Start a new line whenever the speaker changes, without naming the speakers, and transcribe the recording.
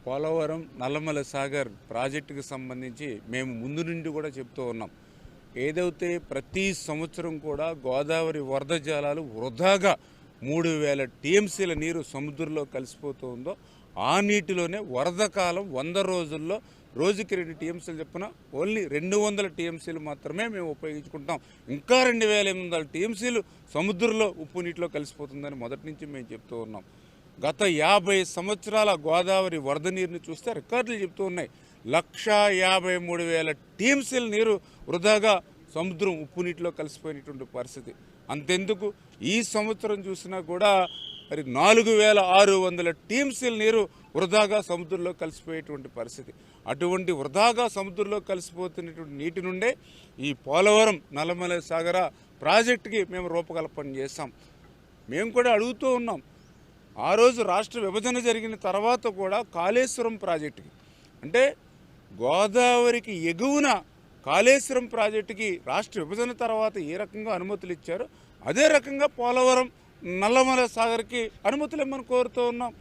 పోలవరం నల్లమల సాగర్ ప్రాజెక్టుకు సంబంధించి మేము ముందు నుండి కూడా చెప్తూ ఉన్నాం. ఏదైతే ప్రతి సంవత్సరం కూడా గోదావరి వరద జలాలు వృధాగా 3000 టీఎంసీల నీరు సముద్రంలో కలిసిపోతుందో ఆ నీటిలోనే వరద కాలం 100 రోజుల్లో రోజుకి 2 టీఎంసీలు చెప్పిన ఓన్లీ 200 టీఎంసీలు మాత్రమే మేము ఉపయోగించుకుంటాం. ఇంకా 2800 టీఎంసీలు సముద్రంలో ఉప్పు నీటిలో కలిసిపోతుందని మొదటి నుంచి మేము చెప్తూ ఉన్నాం. గత 50 సంవత్సరాల గోదావరి వరద నీరుని చూస్తే రికార్డులు చెప్తూ ఉన్నాయి. 1,53,000 టీఎంసీల నీరు వృధాగా సముద్రం ఉప్పు నీటిలో కలిసిపోయినటువంటి పరిస్థితి. అంతెందుకు ఈ సంవత్సరం చూసినా కూడా మరి 4,600 టీఎంసీల నీరు వృధాగా సముద్రంలో కలిసిపోయేటువంటి పరిస్థితి. అటువంటి వృధాగా సముద్రంలో కలిసిపోతున్నటువంటి నీటి నుండే ఈ పోలవరం నల్లమల సాగర ప్రాజెక్టుకి మేము రూపకల్పన చేశాం. మేము కూడా అడుగుతూ ఉన్నాం. ఆ రోజు రాష్ట్ర విభజన జరిగిన తర్వాత కూడా కాళేశ్వరం ప్రాజెక్టుకి అంటే గోదావరికి ఎగువన కాళేశ్వరం ప్రాజెక్టుకి రాష్ట్ర విభజన తర్వాత ఏ రకంగా అనుమతులు ఇచ్చారో అదే రకంగా పోలవరం నల్లమల సాగర్కి అనుమతులు ఇమ్మని కోరుతూ ఉన్నాం.